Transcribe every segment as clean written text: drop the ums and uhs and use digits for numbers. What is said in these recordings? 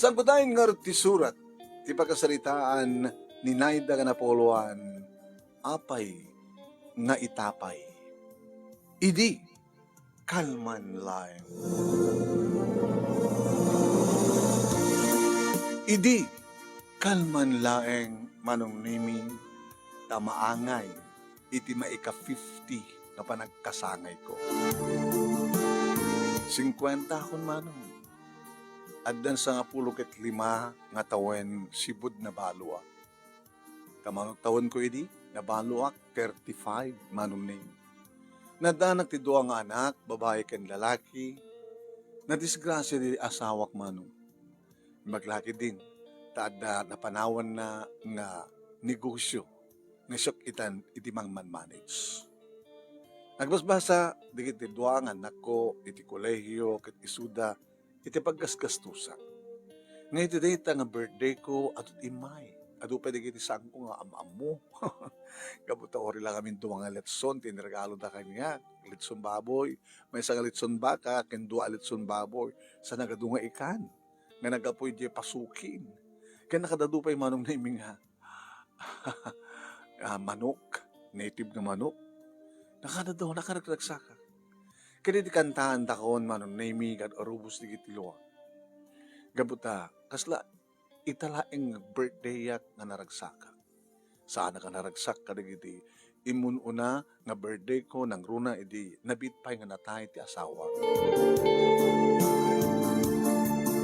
Sagbudayin nga ti surat, ti pagkasalitaan ni Naida nga Napoluan, apay nga itapay. Idi, kalman laeng. Idi, kalman laeng manong nimi, tamaangay, iti maika-50 nga panagkasangay ko. 50 akon manong. Addan sa nga 15 nga tawen sibud na balua. Kamanong tawen ko idi, na baluak 35 manong name. Nadanak ti dua nga anak, babae ken lalaki, na disgrasya di asawak manong. Maglaki din, taada napanawan na nga negosyo, nga syok itan iti man manage. Nagbasbasa, di iti dua nga anak ko, iti kolehiyo, ket isuda, iti paggasgastusa. Ngayon iti data nga birthday ko, at imay. Ado pa iti saan ko nga amamu. Kabuta ori lang kami duwa nga letson, tiniragalo da kanya. Litson baboy, may isang litson baka, ken dua litson baboy, sa nagadunga ikan. Nga nagapoy di pasukin. Kaya nakadadupay manong naming nga manok, native na manok. Nakadadaw, nakaragsagsaka. Kaya di kantaan takon manong naming at arubos di gitilo. Gabuta, kasla italaing birthday yak nga naragsaka. Saan ka naragsak ka digiti imun una nga birthday ko nang runa idi nabitpay nga natay ti asawa.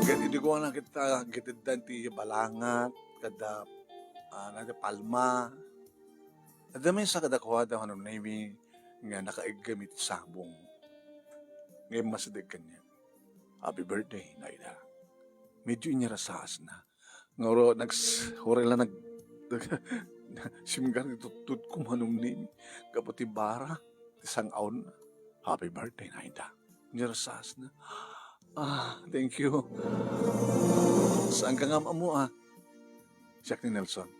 Kaya idi ko na kita gitidan ti balangat kada nada palma. Ada may sa kadakwada nga nami nga nakaigam iti sabong. Ngayon masadig kanya. Happy birthday, Naida. Medyo inyarasas na. Ngoro, hore lang simgar itutut ko manong nimi. Kapati bara, isang aon na. Happy birthday, Naida. Inyarasas na. Thank you. Saan ka nga mo Siyak ni Nelson.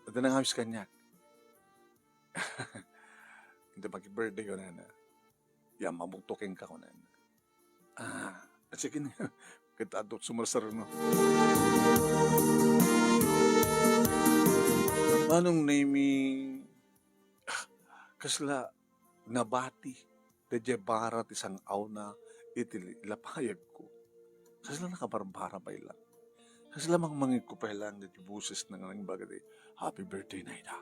Ito nang habis kanyak. Hindi pag-birthday ko na. Yan, mamuktukin ka ko na. Sige na. Kita adot sumarsar no. Manong nami kasla nabati dadya barat isang auna iti lapayag ko. Kasla nakabarbara pa ilang. Kasla mangmangit ko pa ilang dadya buses na nga ng bagay. Happy birthday, Naida.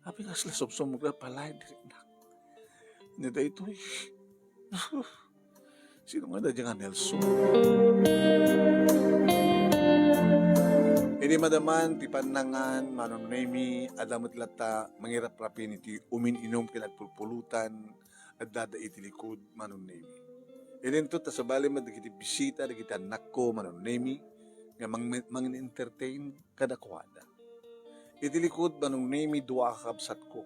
Happy kasla sobsom mo ka palay direk na. Nida ito Sino nga dadya nga Nelson? Hindi madaman, ti panangan, manong nami, adamot lata, mangirap rapin iti umin-inom kinagpulpulutan, at dada iti likod, manong nami. Ininto, ta sa bali madagiti bisita, dagiti anak ko, manong nami, nga mangin-entertain kadakwada. Iti likod, manong nami, dua kakabsat ko.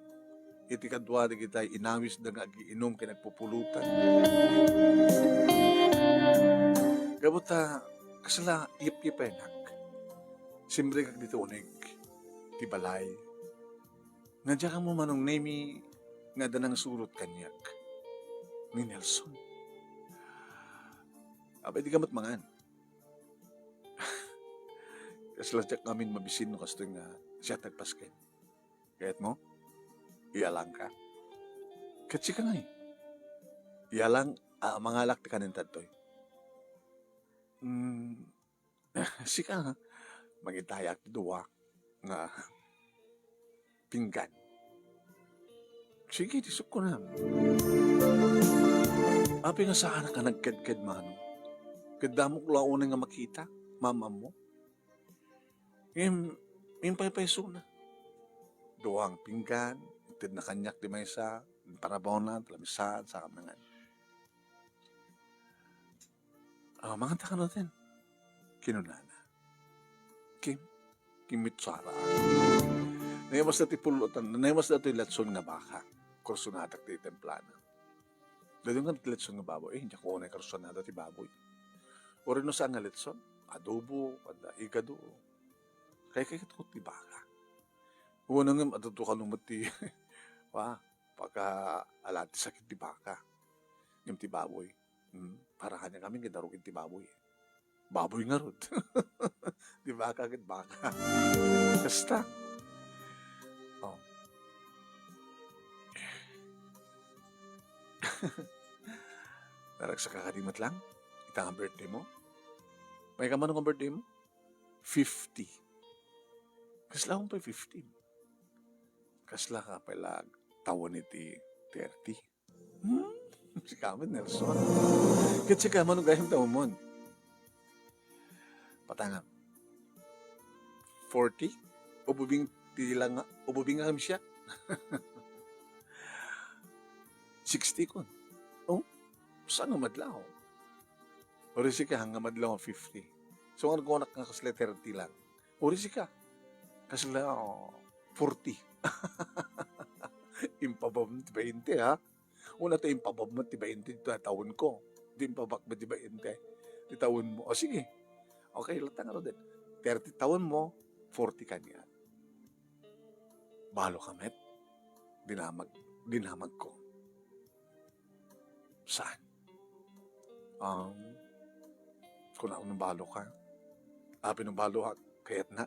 Iti kadwa, dagiti inawis da nga agiinom kinagpupulutan. Gabuta, kasala, ip-ipenak. Simbre kag dito unig, ti balay. Nga dyan ka mo manong nami, nga danang surot kanyak. Ni Nelson. Abay, di kamot mangan. Kasala dyan namin mabisin no kasto nga siya tagpasken. Kayat mo, iyalang ka. Katsi ka nga Iyalang, mga alak ti kanintad to'y. Sika ha. Magitayak duwa nga pinggan. Sige, disok ko na. Api nga saan ka nagkadkad mano? Kadamok launan nga makita, mama mo. Yung paypayso na. Duwang pinggan, itid na kanyak di maysa, parabaw na, talamisan, sa kamangan. Mga taka natin. Kinunana. Kimitsara. Naimas na ti pulutan, naimas na ti latson nga baka, kursunadak ti templana. Dado nga ti latson nga baboy, hindi ko na kursunada ti baboy. O rin no saan nga latson, adobo, igado. Kaya ko ti baka. Una nga matutukan lumot ti, pagka alati sakit ti baka, yung ti baboy. Para kanya kami gidarugin ti baboy. Baboy nga rod. Di baka agad baka. Basta. Oh. Darag sa kakadimat lang. Ita nga birthday mo. May ka man ang birthday mo? 50. Kasla akong pa 15. Kasla ka pala tawon iti 30. Si Kamen Nelson. Kasi ka man ang gayang tawon mo. Patangam. 40? Ububing tilang nga. Ububing nga kami siya. 60 ko. Oh, saan nga madlaw? Orisi ka hanggang madlaw 50. So, ang nagkunak nga kasla 30 lang. Orisi ka. Kasla 40. Impabab mo 20, ha? Una tayo impabab mo 20 taon ko. Di impabak mo 20. Di taon mo. O sige. Okay, latang ano din. 30 taon mo, 40 ka niya. Balo ka, met. Dinamag ko. Saan? Kung ako nang balo ka. Api nang balo ka, kaya't na.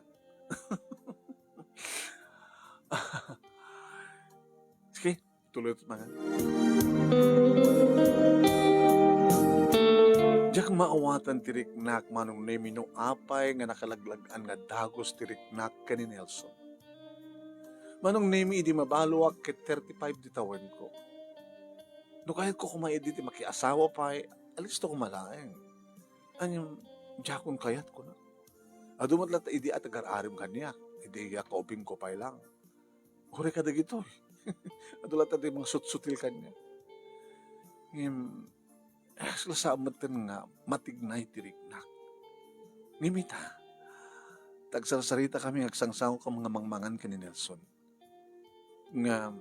Sige, tuloy ito mga. Diyak maawatan tiriknak manong nemi no apay nga nakalaglagan nga dagos tiriknak kani Nelson. Manong nemi idi mabaluak ket 35 di tawen ko. No kahit ko kumaid di makiasawa pa alis to kumalaeng. Anyong jakon kayat ko na. Adumat lang idi at agar-arim kanya. Idi yakobing ko pa lang. Hore ka dagito. Adulat at mga sut-sutil kanya. Sila sa amatan nga matignay tiriknak. Ngimita. Tagsasarita kami agsangsaw ka mga mangmangan ka ni Nelson. Nga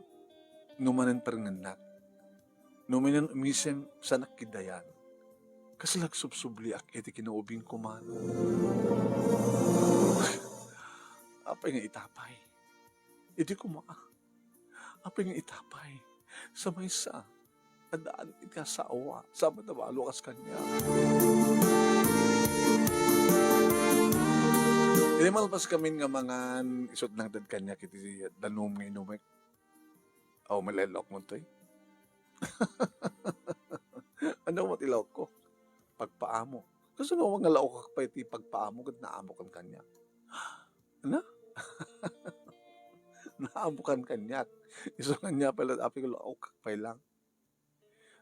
numanan paringanak. Numanan umisem sa nakidayan. Kasi lagsubsubli ak iti kinaubing kuman. Apay nga itapay. Iti kumaa. Apay nga itapay. Sa may sa. Adaan iti sa awa. Sa matabalo kas kanya. Ilimalpas kami nga mga isot ng dad kanya kiti danom nga inumek. O malelok mo to'y. Ano mo tilawak ko? Pagpaamo. Kasi mo mga laok pa iti pagpaamo kat naamo kan kanya. Ano? Naamo kan kanya. Iso kanya pala api ko laok pa lang.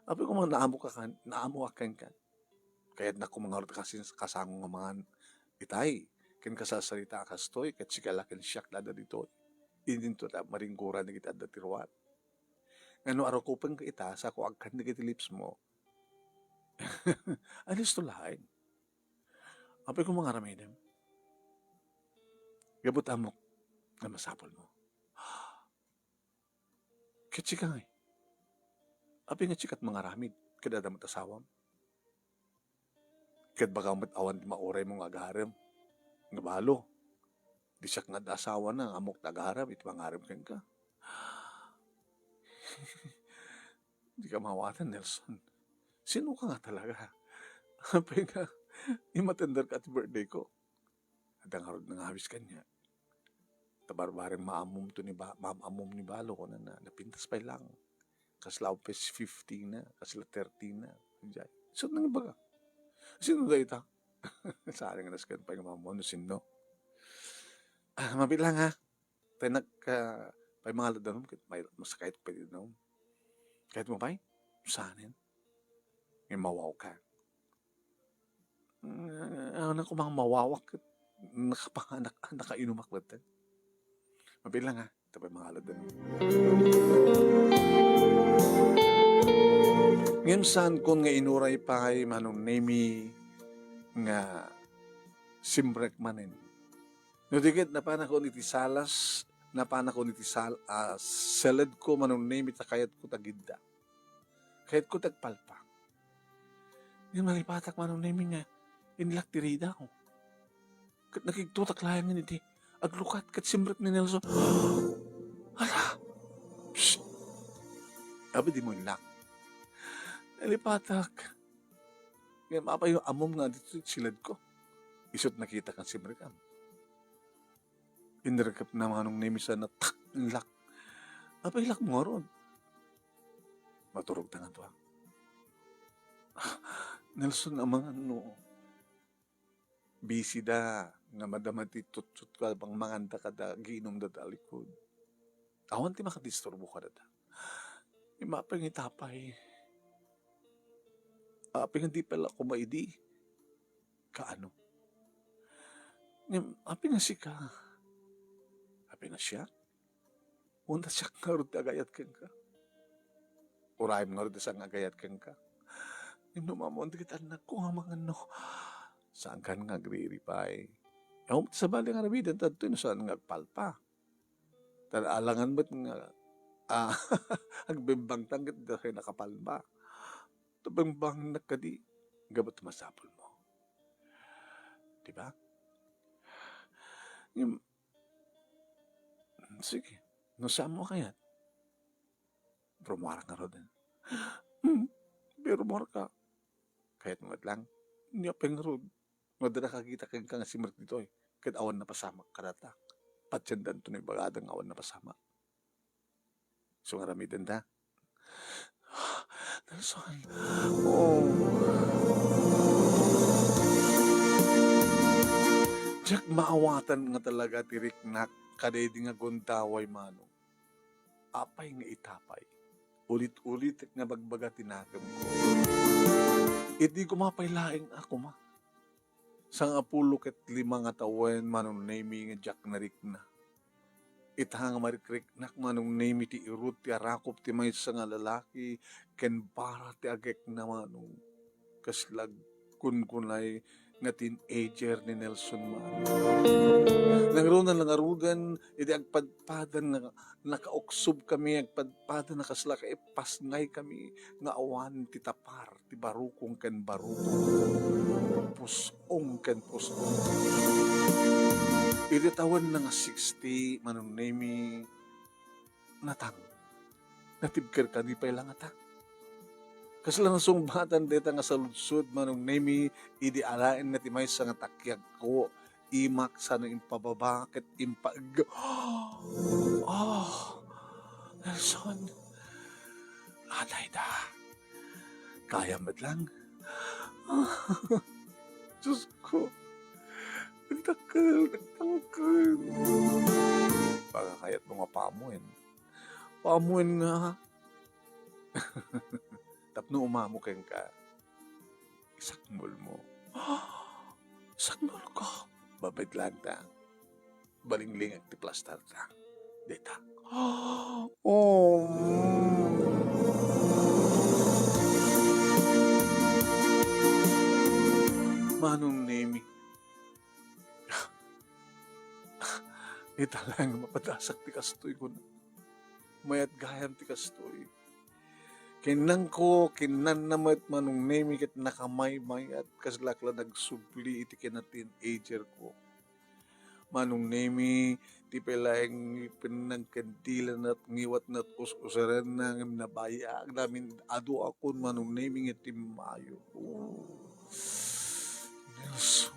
Api ko mga naamo kan kan. Kaya na ko mga kasi kasangong nga mga itay. Ken kasasarita kastoy ket sikalaken siyak dada dito. Indin to ta maringgura na kita da tiruan. Ngano araw ko pang kita sa ko agkan na lips mo. Alis to lahain. Api ko mga ramedem. Gabot amok na masapol mo. Kitsikang eh. Api nga tsikat mga ramid. Kadada mo't asawam. Kad baka mo't awan mauray mong agaharem. Nga balo. Di siya nga asawa na amok tagaharap. Ito mga harem kan ka. Di ka mawatan, Nelson. Sino ka nga talaga? Api nga, imatender ka at birthday ko. At ang harod ng habis kanya. Tabarbaring maamom ni Balo ko na napintas pa lang. Kaslaw pes 15 na, kasla 13 na. So, nang baga. Sino da ita? Sa aring naskan pa yung mamon, sino? Mabilang ha. Tayo pa'y mga ladanom, masakait pa din naman. Kahit mo pa'y, saanin? May mawaw ka. Ano ko mga mawawak, nakainumak ba tayo? Mabilang ha. Ito pa'y mga ladanom. Ngayon saan kung nga inuray pa ay manong nemi nga simbrek manin. Nudigit na panakon iti salas, na panakon iti seled ko manong nemi takayat ko tagidda. Kayat ko tagpalpa. Ngayon malipatak manong nemi nga inlak tirida ko. Kat nakigtutak layan nga iti aglukat kat simbrek ni Nelson. Hala! Psst! Abi di mo inlak. Nalipatak. Kaya mapa yung amom nga dito silad ko. Isot nakita kang si Merkam. Inrekap na mga nung nemisan na tak, lak. Apa ilak mo ron? Maturog tangan to. Nelson, ang mga ano, busy da, nga madamati tutut ka, bang manganda ka da, giinom da dalikod. Awan ti makadisturbo ka da da. Mapang itapay. Aping hindi pala kumaidi. Kaano? Aping nga si ka. Aping nga siya. Una siya nga rin agayat kang ka. Urahin nga rin sa agayat kang ka. Yung numamon, kita na ko nga mga no. Saan ka nga agriripay? Yung sa bali nga nabidan, tato yun saan nga palpa. Alangan ba't nga, agbimbang tanggit dahil nakapalba. Tabangbang nakadi, gabat masapol mo. Diba? Yung, sige, nasaan mo kaya? Rumara ka rin. Pero rumara ka. Kahit mga lang, hindi apeng rin. Madala kakita kang nga si Mark dito eh. Kahit awan na pasamak karata. Patsandan to na yung bagadang awan na pasamak. So nga ramidan da. Nelson. Oh. Diyak maawatan nga talaga tirik na kaday di nga gondaway mano. Apay nga itapay. Ulit-ulit nga bagbaga tinagam ko. Iti ko mapailaing ako ma. Sang apulo ket 5 nga tawen manong name nga Jack narik na. Itang marikrik nak manong name ti irut ti arakop ti may nga lalaki ken para ti agek na manong kaslag kunkunay nga teenager ni Nelson Manong. Nangarunan langarugan iti agpadpadan nga nakaoksob kami agpadpadan nakasla ka pasngay kami nga awan ti tapar ti barukong ken barukong pusong ken pusong. Iti tawan na nga 60 manong name natang natibker ka di pa ilang atang. Kasi lang sungbatan dita nga sa lutsud manong name idi alain na timay sa nga takyag ko imak sa nang impababa ket impag. Oh, Nelson, anay da. Kaya mat lang. Diyos ko, nagtangkal. Baka kaya't mga pamuin. Pamuin nga. Tapno umamukeng ka. Isakmul mo. Isakmul ko. Babad lang ta. Balingling at tiplastar ta. Dita. Oh. Manong nemi. Ita lang mapadasak ti kastoy ko na. Mayat gayam ti kastoy. Kinang ko, kinan namat manong nemi ket nakamay-mayat kaslakla nagsubli iti kina teenager ko. Manong nemi ti pelayang pinang kandilan at ngiwat na us-usaran na nabayag namin ado akon manong nemi iti mayo. Oh, Nelson.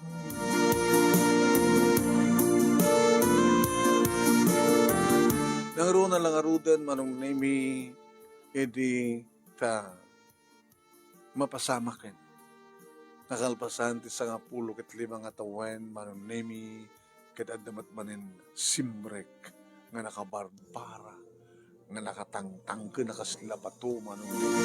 Nangaro na lang arudan manong nemi edi ta mapasama ken. Nakalpasan ti 10 ket 5 nga tawen manong nemi ket addamat manen simrek nga nakabarbara nga nakatangtang ke nakaslabato manong nemi.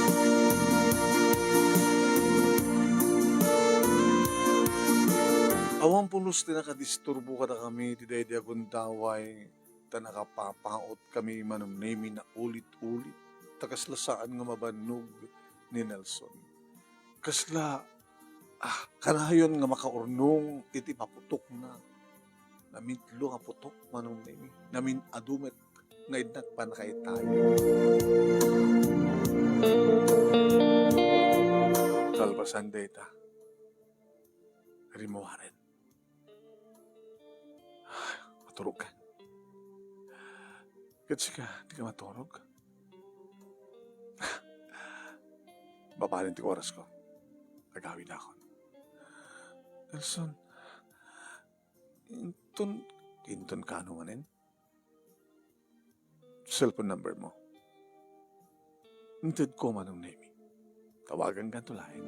Awang pulos ti nakadisturbo kada kami ti daydi agundaway ta nakapapaot kami manong nemi na ulit-ulit takaslasaan nga mabanog ni Nelson. Kasla, kanayon nga makaurnong iti paputok na. Namintlo nga putok manong nemi. Namin adumet nga idnak pa na kay tayo. Kalpasan data. Rimuaren. Maturog ka. Kasi ka, di ka maturog. Babalin ti oras ko. Agawid ako. Nelson, inton ka ano manin? Cellphone number mo. Intid ko manong name. Tawagan ka tulahin.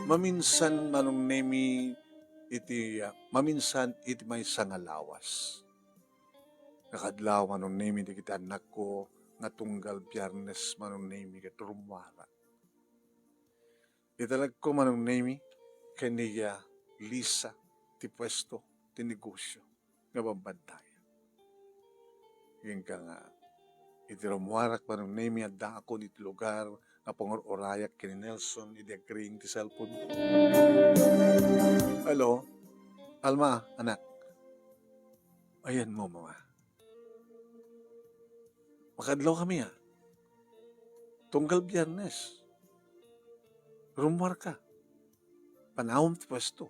Maminsan manong name maminsan iti may sangalawas. Nakadlaw manong name di kita anak ko nga tunggal Biyernes manong name iti rumwara. Italag ko manong name kaniya Lisa ti pwesto ti negosyo nga babantaya. Yung ka nga iti rumwarak manong name adda ako iti lugar nga pangororayak kini Nelson iti agreeing ti cellphone. Hello? Alma, anak. Ayan mo, mama. Makadlaw kami Tunggal Biyernes. Rumwar ka. Panahon ti pwesto.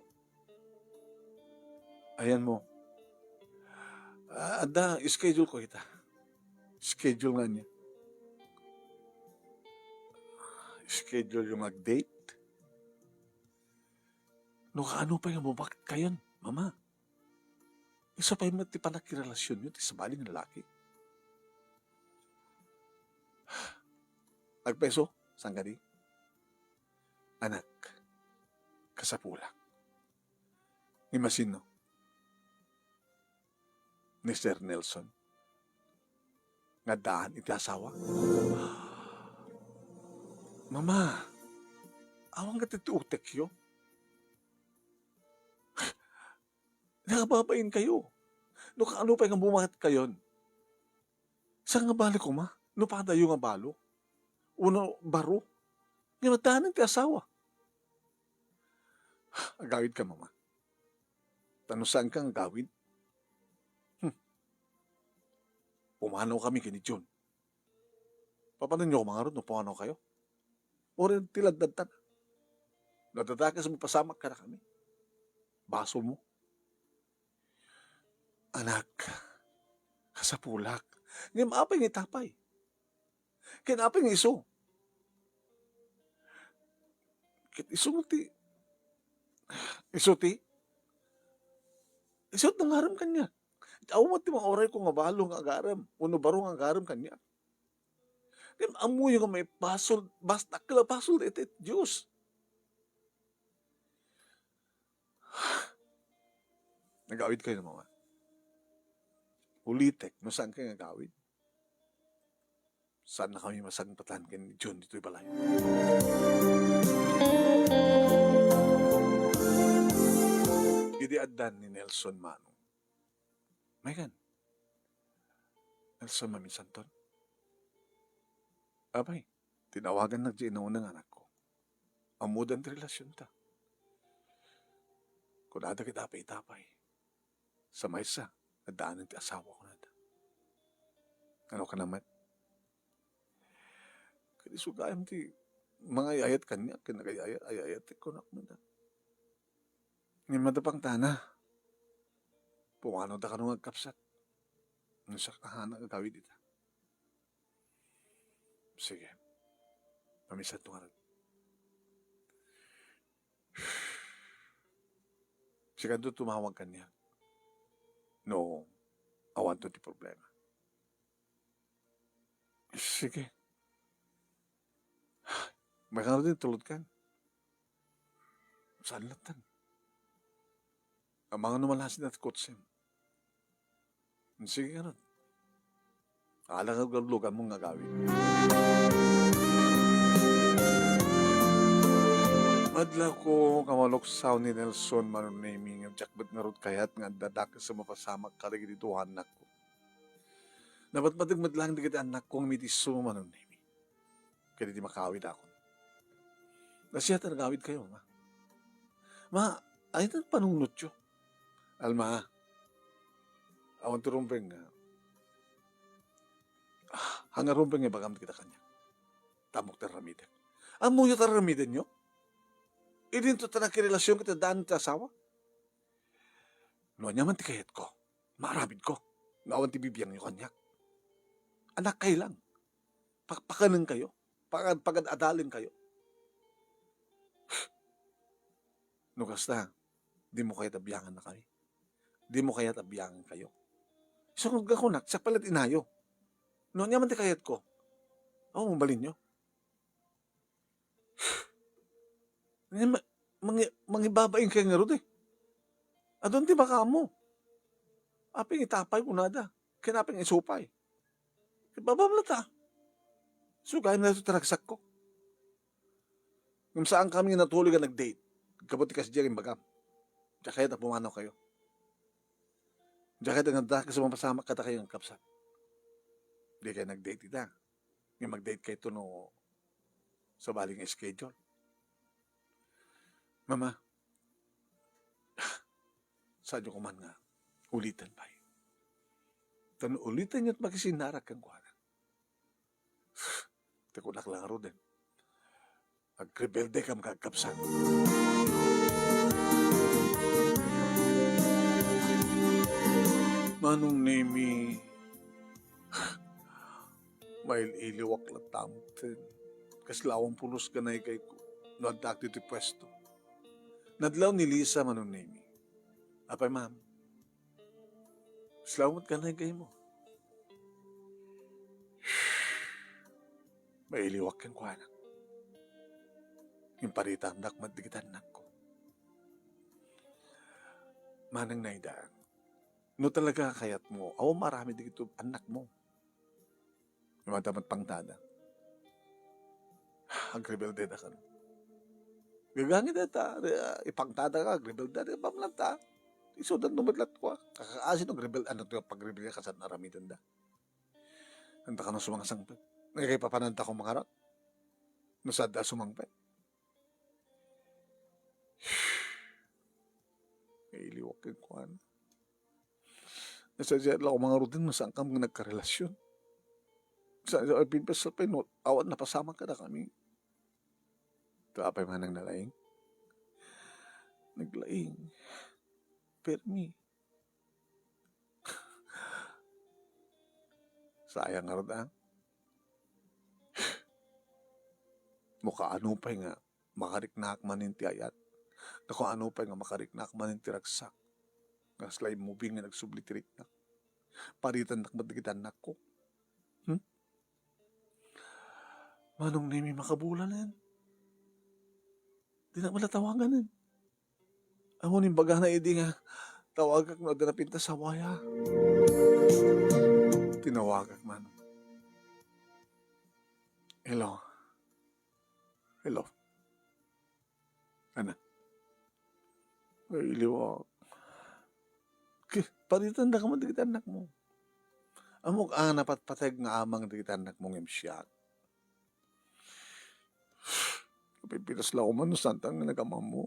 Ayan mo. Ada, schedule ko kita. Schedule nga niya. Schedule yung mag-date. No, ano pa yung bakit kayon, mama? Isa pa yung ti panakirelasyon yun, ti sabaling lalaki. Agpeso, saan ka di? Anak, kasapulak. Ni Masino, ni Sir Nelson, nga daan iti asawa. Mama, awang ka ti utek yo. Nakababain kayo. No, ano pa yung bumangat kayon? Saan nga balik ko, ma? No, padayo nga balo? Uno, baro? Nga madahanan ti asawa. Agawid ka, mama. Tanong saan kang agawid? Pumanaw kami kini John. Papanan nyo kumangarod no pumanaw kayo? O rin tiladadtan. Nadadakas mo pasamak ka na kami. Baso mo. Anak, kasapulak. Ngayon maapay ng itapay. Kinapay ng iso. Iso mo ti. Iso ti. Iso at nangaram kanya. Awa mo ti mga oray ko nga balo nga agaram. Uno baro nga agaram kanya. Ngayon amuyo nga may pasol. Basta kala pasol iti Diyos. Nagawid kayo ng mga. Ulitek, no saan kayo nagawid? Saan na kami masagpatan kay ni John dito'y balay? Idi addan ni Nelson Manong. Megan, Nelson maminsanton. Abay, tinawagan na dyan ng anak ko. Amudan ti relasyon ta. Kung ada kita tapay-tapay. Sa maysa, nadaanan ti asawa ko na ta. Ano ka naman? Kaya sugayam ti mga ayat kanya, kinagayayat ti kunak mo na. Ngayon madapang tana. Pumano da ka nung agkapsat. Nung sa kahana gagawin dita. Sige. Pamisat ito nga rin. Sigado tumawag ka niya. No, awan to ti problema. Sige. May kano din tulad ka. Saan latan? Ang mga numalasin at kotsen. Sige ka rin. Alang ang lugan mong nagawin. Madla ko kamalok sa ni Nelson manunaming ang jakbat nga rod kayat nga dadak sa mapasamak karigi dito anak ko. Dapat madagmadlang di kita anak kong mitiso manunaming. Kaya di makawid ako. Nasiyat ang gawid kayo, ma. Ma, ayun ang panunot yun. Alma, awan turumpeng nga. Hanga rumpeng nga bagam kita kanya. Tamok taramiden. Ang muyo taramiden nyo? Idin to tanang kirelasyon kita daan ta asawa? No, nyaman ti kayat ko. Maarabid ko. Nawan ti bibiyang nyo kanyak. Anak kayo lang. Pakpakanan kayo. Pagad-adalin kayo. No kasta, di mo kaya tabiyangan na kami. Di mo kaya tabiyangan kayo. So kung ako nak, sa palit inayo. No, nyaman ti kayat ko. Oo, mabalin nyo. Mangibabain kayo nga rin eh. Adon ti baka mo. Aping itapay ko nada. Kinaping isupay. Babamlata. So, gaya na ito taragsak ko. Kung saan kami natuloy ka nag-date. Kabuti kasi dyan bagam. Diyan kaya na pumanaw kayo. Diyan kaya na kasi mapasama kata kayo ng kapsat. Di kayo nag-date ita. Yung mag-date kayo ito no sa baling schedule. Mama, saan nyo kuman nga ulitan pa yun. Tan ulitan nyo at makisinarak kang kuhanan. Takulak lang aro din. Agrebelde ka magkakapsan. Manong nemi, may iliwak lang tamten. Kaslawang pulos ganay kay ko. Nadak dito pwesto. Nadlaw ni Lisa manong nemi. Apay ma'am, salamat ganay kay mo. May iliwak kang kuhanan. Yung paritan nak madigitan nak ko. Manang naidaan. No talaga kayat mo, aw marami dito anak mo. Yung dapat pangtada. Agrebelde na ka. Gagangin na ta, ipangtada ka, agrebelde na, pamlanta. Isudan numadlat ko. Kakaasin ng rebelde, ano ito, pag-rebelde ka sa naramitan da. Handa ka na sumangasangpit. Nagkaipapananta ko mga rat. Nasada sumangpit. Iliwak yung kuhan. Nasadya lang ako mga rutin, masaan kang nagkarelasyon. Sa pinpasal pa yun, awan na pasama ka na kami. Tapay man ang nalaing. Naglaing. Permi. Sayang nga rin, mukha ano pa nga, makariknak manin ti ayat. Naku ano pa nga, makariknak manin ti ragsak. Naslay moving nga nagsubli-tirik na. Paritan nak madigitan nak ko. Manong nemi makabulan yan. Di na malatawagan yan. Amo ning baga na idi nga, tawagak na pinta sa waya. Tinawagak man. Hello. Hello. Ana. Ay, iliwak. Paritan na ka madigitan nak mo. Amok napatpatag nga amang digitan nak mong imsyak. Kapipitas lang ako man, no santang nga nagamam mo.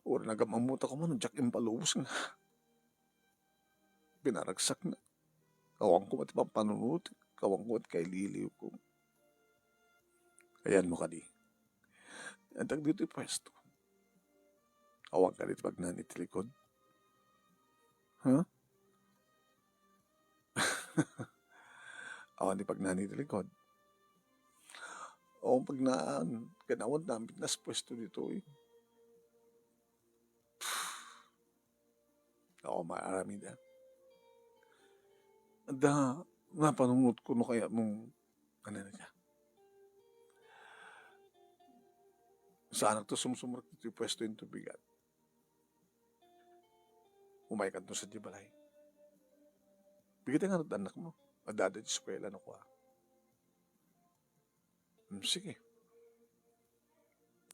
O nagamamot ako man, jack impalubos nga. Pinaragsak na. Kawang ko at pampanunod. Kawang ko at kay liliw ko. Ayan mo ka di. Antag dito yung pwesto. Kawang ka dito pag nanitilikod. Huh? Awan di pag nanitilikod. O pag ganawan namin nas pwesto dito eh. Ako maarami na. Da, napanunod ko no kaya mong ano na siya. Saan to sumsumrak dito yung pwesto yung tubigan. Umay ka to sa dibalay. Bigyan nga anak mo. Madada di eskwela no ko ah. Sige.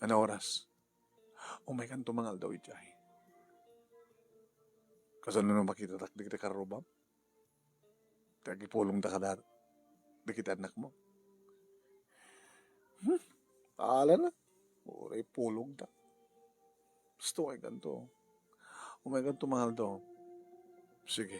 Ano oras? Umay ka tumangal daw ijay. Kasano nung makita tak di kita karubam? Tagipulong da kadar. Di kita anak mo. Paala na. Uray pulong da. Gusto ay ganito. Umay ka tumangal daw. Sige.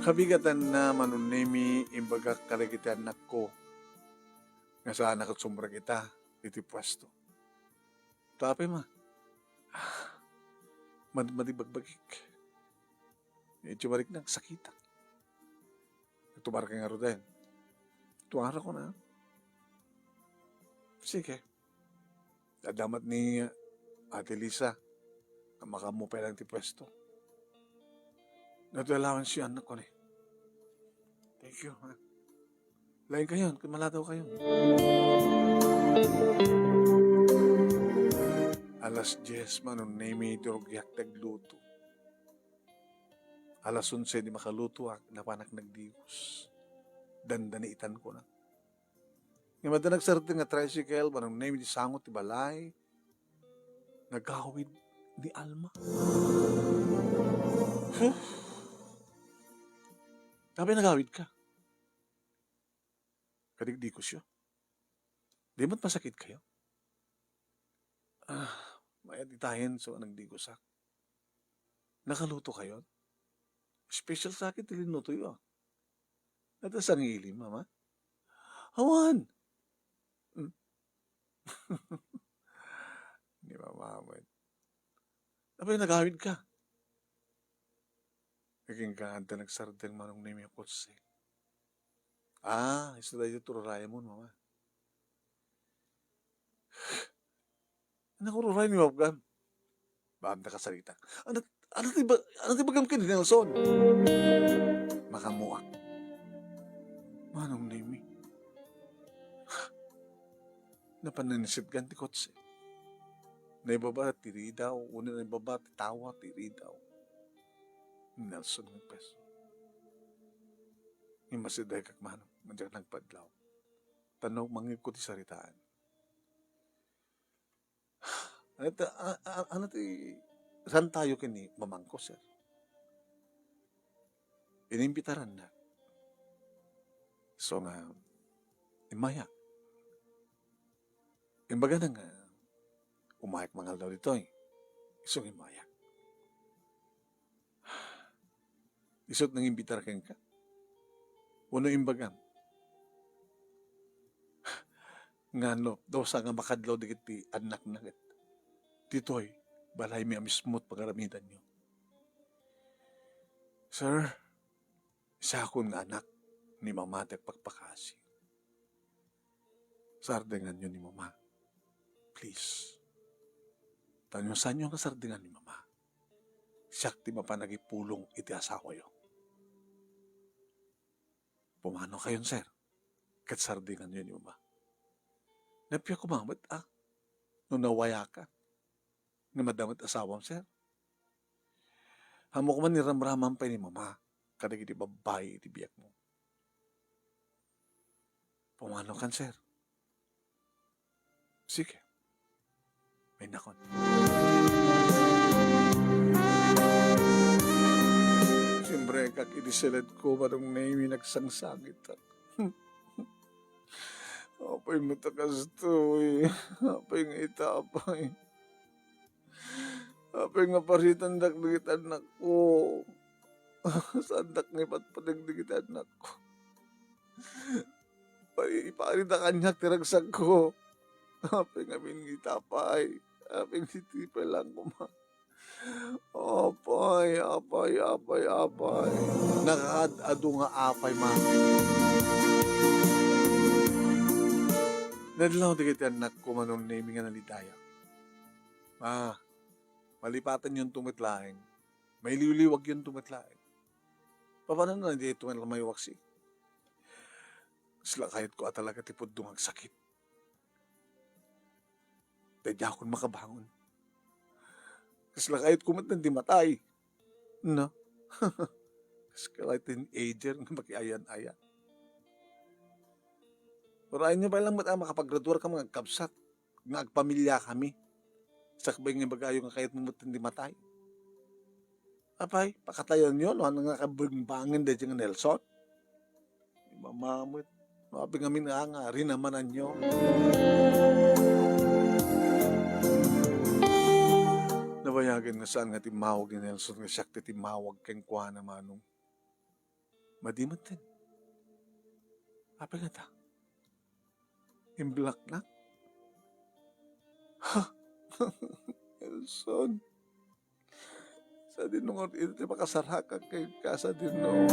Kabigatan na manunemi imbaga kalagitan nako. Nga saan nakasumbra kita iti pwesto. Tapi ma, Madibagbagik. Medyo balik na, sakita. Tumara ka nga rin. Tumara ko na. Sige. Adamat ni Ate Lisa na makamupay lang ti pwesto. Nadalawan siya anak ko ni. Thank you, ha? Lain kayo, maladaw kayo. Alas 10 man, nung name durugyak nagluto. Alas 11 di makaluto napanak nagdigos. Dandaniitan ko na. Nga mada nagsarting nga tricycle, manong name di sangot ti balay, nagkawid ni Alma. Sabi nagawid ka. Kadigdigos yun. Di ba't masakit kayo? Mayad itahin so nagdigosak. Nakaluto kayo? Special sa akin tilinuto yun. Natas ang ilim, mama. Hawan! Hindi mamamad. Abay, nagawid ka. Naging kaanta nagsardeng manong name yung kotse. Isa tayo tururaya mo, mama. Nakururaya ni Wapgan. Bakit nakasalita? Ano tibagam ka ni Nelson? Makamuak. Manong name Napananisid ganti kotse. Naibaba, tiri daw. Una naibaba, titawa, tiri daw. Nelson ng peso. Yung masiday kakmanong, mandyak nagpadlaw. Tanaw, mangib ko ti saritaan. Ano ti, saan tayo kini mamangko, sir? Inimbitaran na. So nga, imaya. Imbaga na nga, umayak mangal daw dito eh. Isong imayak. Isot nang imbitar ka ka. Uno imbagam. Nga no, daw sa nga makadlaw dikit ti anak nagat. Dito'y, balay mi amismot pagaramitan nyo. Sir, isa akong anak ni mama at pagpakasi. Sardengan nyo ni mama. Please. Tanyosan nyo ang kasardingan ni mama. Siyak ti mapanagipulong iti asawa yo. Pumano kayon, sir? Katsardingan nyo ni mama. Napiya ko mga nung nawaya ka. Nga madamat asawam, sir. Hamo ko man niramraman pa ni mama. Kadag iti babae iti biyak mo. Pumano kan, sir? Sige. May nakon. Siyempre, kakinisilad ko parang naimi nagsangsagit. Apay matakas to eh. Apay nga itapay. Apay nga paritan dagdigit anak ko. Sandak nga ipatpadagdigit anak ko. Iparita kanyak tiragsag ko. Apay nga minitapay. Apay nga titipay lang ko ma. Apay. Nakaad-ado nga apay ma. Nadalaw digit anak ko manong name nga nalitaya. Malipatan yung tumitlaing. May liwliwag yung tumitlaing. Paano na hindi ito nga may waksi? Sila kahit ko talaga tipod dumag sakit. Dahil akong makabangon. Sila kahit kumat na di matay. No? Kasi kahit teenager nga makiayan-ayan. Parayin nyo pa lang makapag-graduar ka mga kapsat. Nagpamilya kami. Sakbay nga bagayo nga kahit mumutin di matay. Apay, pakatayan nyo, no? Ano nga kabangbangin dahil nga Nelson? Mamamit. Mabi nga minanga, rin naman nyo. Nabayagan nga saan nga timawag ni Nelson nga siyak timawag keng kuha na manong. Madimat din. Apay nga ta? Imblak na? Nelson, sa dinungon ito makasaraka kay kasa dinungon.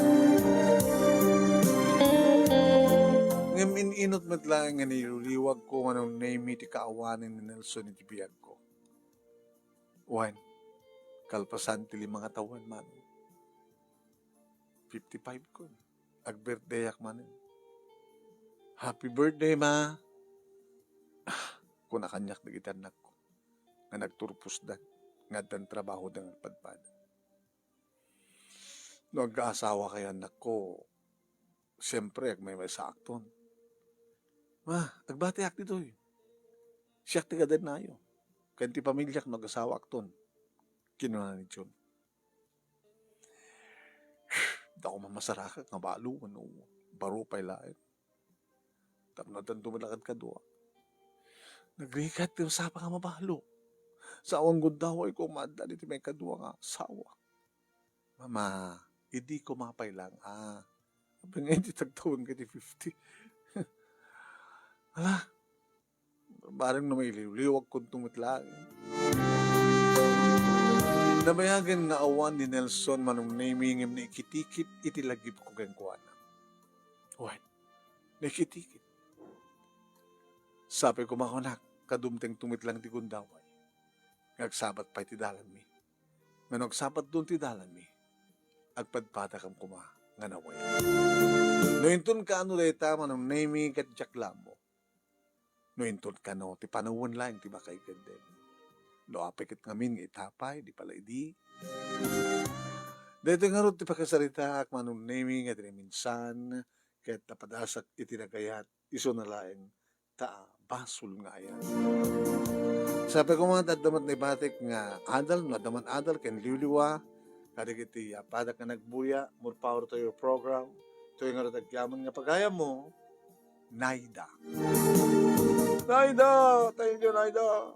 Ngayon inot met lang nga niluliwag ko anong name ti kaawanin ni Nelson iti biyag ko. One, kalpasan ti 5 nga taon man. 55 ko. Ag birthday ak man. Happy birthday, ma. Kung nakanyak na gitanak ko. Nga nagturpos dan. Nga dan trabaho dan padpad. No, ag-aasawa kay anak ko. Siyempre, ag may sakton. Ma, agbati ak dito eh. Siyak tiga din na yo. Kaya ti pamilyak mag-asawa akton. Kinuha ni John. Dako mamasaraka nga balo. Ano, baro pa'y lain. Tapos tumalakad ka doon. Nagrikat yung sapa nga mabalo. Sa awang gundaw ay kumadali ti may kadua nga sawa. Mama, hindi ko mapay lang. Sabi nga hindi tagtawin ka ti 50. Hala, barang na may liwag kong tumitlang. Nabayagan nga awan ni Nelson manong namingim na ikitikit itilagip ko kang kuwana. What? Nakitikit. Sabi ko makunak, kadumteng tumitlang ti gundaway. Ngagsabat pa ti dalan mi. Nga nagsabat doon ti dalan mi. Agpadpada kam kuma nga naway. No inton ka ano leta manong naming kat jaklamo. No inton ka no, ti panawon lang ti bakay gandel. No apikit ngamin nga itapay, di pala idi. Dito nga rin ti pakasarita ak manong naming at minsan kahit napadasak itinagayat iso na laeng basol nga ayan. Sabi ko mga tadamat na ibatik nga adal, no adaman adal, ken liwliwa, kadig iti padak nga nagbuya, more power to your program, to yung nga tagyaman nga pagaya mo, Naida. Naida! Thank you, Naida!